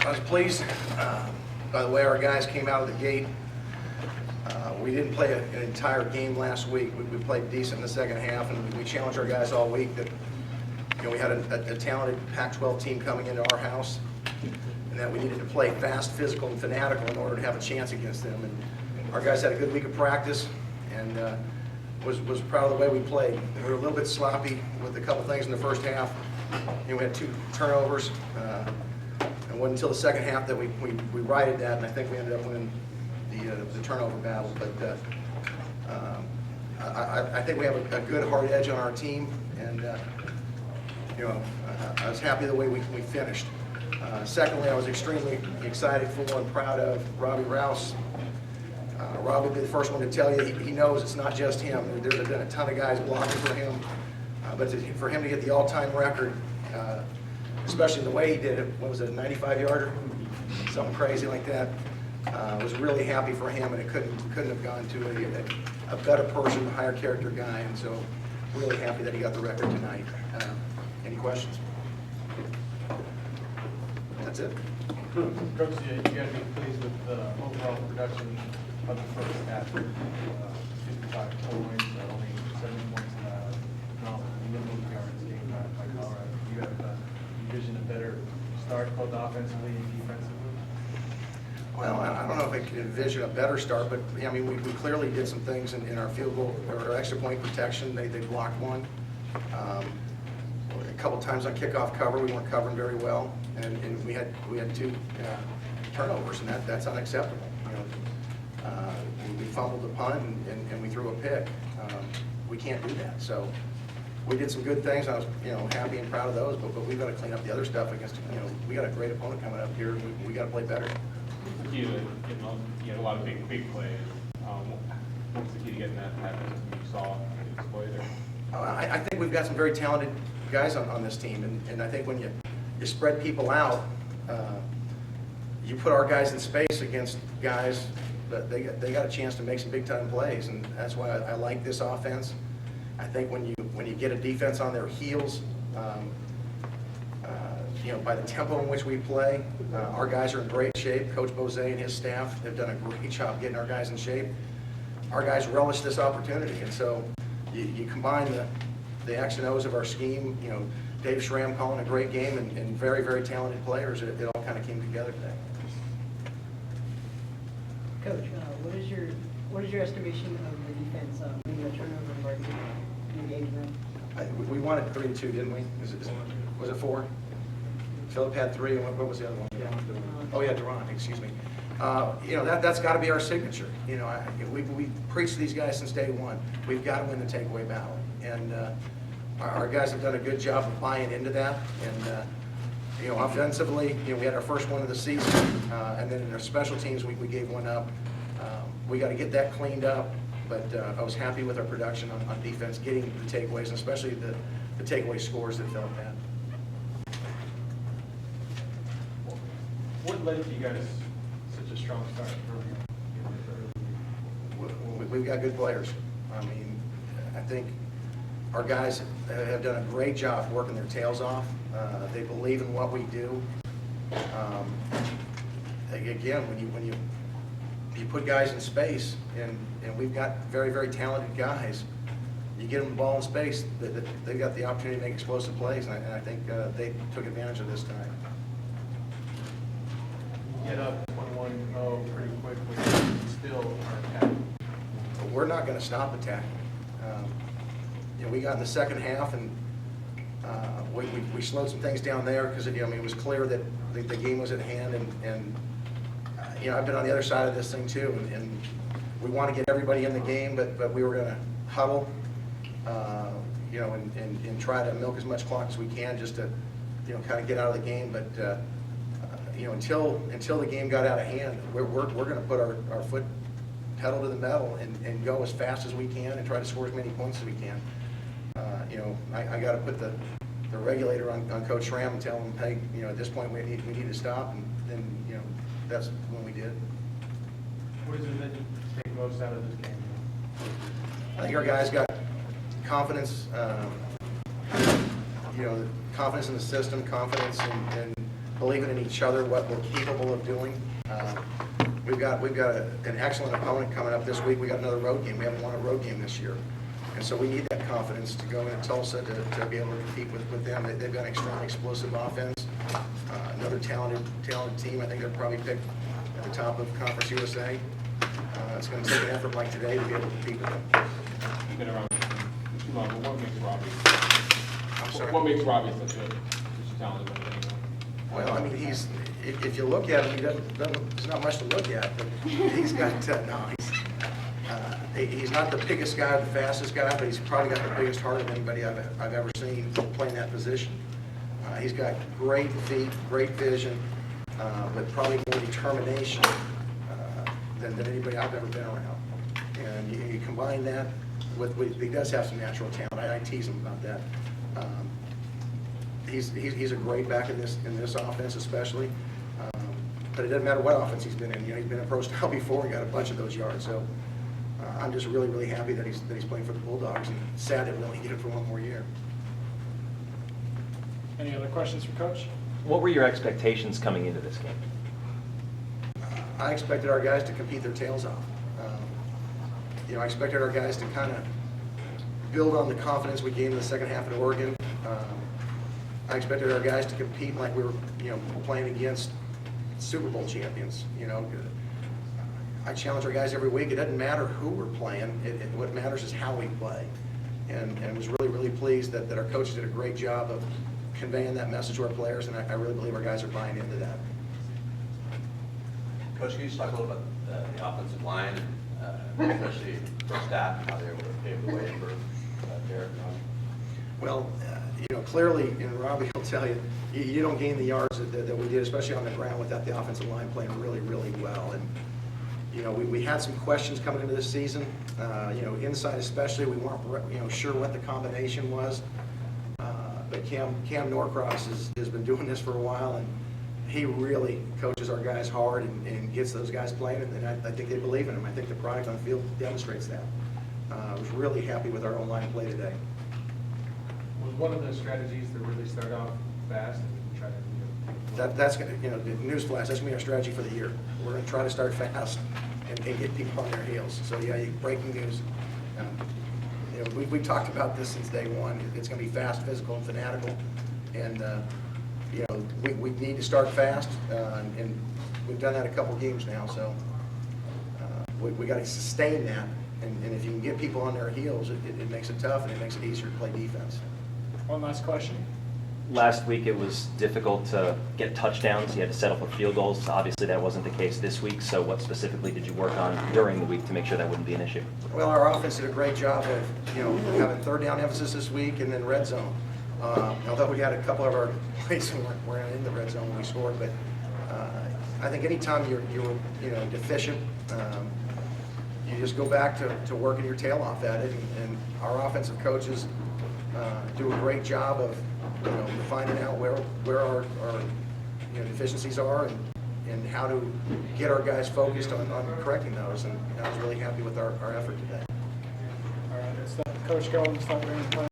I was pleased by the way our guys came out of the gate. We didn't play an entire game last week. We played decent in the second half, and we challenged our guys all week that we had a talented Pac-12 team coming into our house, and that we needed to play fast, physical, and fanatical in order to have a chance against them. And our guys had a good week of practice, and was proud of the way we played. We were a little bit sloppy with a couple things in the first half. We had 2 turnovers. It wasn't until the second half that we righted that, and I think we ended up winning the turnover battle. But I think we have a good hard edge on our team, and I was happy the way we finished. Secondly, I was extremely excited for and proud of Robbie Rouse. Robbie will be the first one to tell you he knows it's not just him. There's been a ton of guys blocking for him, but for him to get the all-time record, especially the way he did it, what was it, a 95-yarder? Something crazy like that. Was really happy for him, and it couldn't have gone to a better person, a higher character guy, and so really happy that he got the record tonight. Any questions? That's it. Coach, you got to be pleased with the overall production of the first half. 55 points, only 7 points minimum yards gained by Colorado. You have envisioned a better start both offensively and defensively? Well, I don't know if I could envision a better start, but I mean, we clearly did some things in our field goal or extra point protection. They blocked one. A couple times on kickoff cover, we weren't covering very well, and we had 2 turnovers, and that's unacceptable. We fumbled the punt and we threw a pick. We can't do that. So we did some good things. I was happy and proud of those, but we've got to clean up the other stuff against. We got a great opponent coming up here. We got to play better. You had a lot of big plays. What's the key to getting that system you saw exploit there? I think we've got some very talented guys on this team, and I think when you spread people out, you put our guys in space against guys that they got a chance to make some big time plays, and that's why I like this offense. I think when you get a defense on their heels, by the tempo in which we play, our guys are in great shape. Coach Bose and his staff have done a great job getting our guys in shape. Our guys relish this opportunity, and so you combine the X and O's of our scheme, Dave Schramm calling a great game, and very, very talented players. It all kind of came together today. Coach, what is your estimation of the defense being a turnover margin in the game? We wanted 3-2, didn't we? Was it 4? Philip had 3, and what was the other one? Oh yeah, DeRuyter, excuse me. That's got to be our signature. We preached to these guys since day one. We've got to win the takeaway battle, and our guys have done a good job of buying into that. And offensively, we had our first one of the season, and then in our special teams, we gave one up. We got to get that cleaned up, but I was happy with our production on defense, getting the takeaways, and especially the takeaway scores that Philip had. What led to you guys such a strong start? We've got good players. I mean, I think our guys have done a great job working their tails off. They believe in what we do. Again, when you put guys in space, and we've got very, very talented guys, you get them the ball in space, they've got the opportunity to make explosive plays, and I think they took advantage of this tonight. Get up 21-0 pretty quickly, still are attacking. We're not going to stop attacking. We got in the second half, and we slowed some things down there because it was clear that the game was at hand, and I've been on the other side of this thing too, and we want to get everybody in the game, but we were going to huddle, and try to milk as much clock as we can just to kind of get out of the game, but until the game got out of hand, we're going to put our foot pedal to the metal and go as fast as we can and try to score as many points as we can. I got to put the regulator on Coach Schramm and tell him, hey, at this point we need to stop, and then that's when we did. What is it that you take most out of this game? I think our guys got confidence, confidence in the system, confidence in believing in each other, what we're capable of doing. We've got an excellent opponent coming up this week. We got another road game. We haven't won a road game this year. And so we need that confidence to go into Tulsa to be able to compete with them. They've got an extremely explosive offense, another talented team. I think they're probably picked at the top of Conference USA. It's going to take an effort like today to be able to compete with them. You've been around too long, but what makes Robbie? I'm sorry. What makes Robbie such a talented player? Well, I mean, if you look at him, there's not much to look at, but he's got, he's not the biggest guy or the fastest guy, but he's probably got the biggest heart of anybody I've ever seen playing that position. He's got great feet, great vision, but probably more determination than anybody I've ever been around. And you combine that with, he does have some natural talent. I tease him about that. He's a great back in this offense, especially. But it doesn't matter what offense he's been in. You know, he's been in pro style before and got a bunch of those yards. So I'm just really, really happy that he's playing for the Bulldogs, and sad that we only get it for one more year. Any other questions for Coach? What were your expectations coming into this game? I expected our guys to compete their tails off. You know, I expected our guys to kind of build on the confidence we gained in the second half at Oregon. I expected our guys to compete like we were, you know, playing against Super Bowl champions. You know, I challenge our guys every week. It doesn't matter who we're playing. What matters is how we play. And was really, really pleased that our coaches did a great job of conveying that message to our players, and I really believe our guys are buying into that. Coach, can you just talk a little about the offensive line, especially first half, and how they were able to pave the way for Derek and Robbie? Well, you know, clearly, and Robbie will tell you, you don't gain the yards that we did, especially on the ground, without the offensive line playing really, really well. And, you know, we had some questions coming into this season. You know, inside especially, we weren't, you know, sure what the combination was. But Cam Norcross has been doing this for a while, and he really coaches our guys hard and gets those guys playing, and I think they believe in him. I think the product on the field demonstrates that. I was really happy with our online play today. Was one of the strategies to really start off fast and try to, you know, That's going to, you know, newsflash, that's going to be our strategy for the year. We're going to try to start fast and get people on their heels. So, yeah, breaking news. You know, we've talked about this since day one. It's going to be fast, physical, and fanatical. And, you know, we need to start fast, and we've done that a couple games now. So we got to sustain that. And if you can get people on their heels, it makes it tough, and it makes it easier to play defense. One last question. Last week it was difficult to get touchdowns. You had to settle for field goals. Obviously that wasn't the case this week. So what specifically did you work on during the week to make sure that wouldn't be an issue? Well, our offense did a great job of, you know, having third down emphasis this week and then red zone. Although we had a couple of our plays we weren't in the red zone when we scored, but I think anytime you're you know, deficient, you just go back to working your tail off at it, and our offensive coaches do a great job of, you know, finding out where our you know, deficiencies are and how to get our guys focused on correcting those. And I was really happy with our effort today. All right, let's let Coach go and start bringing the play.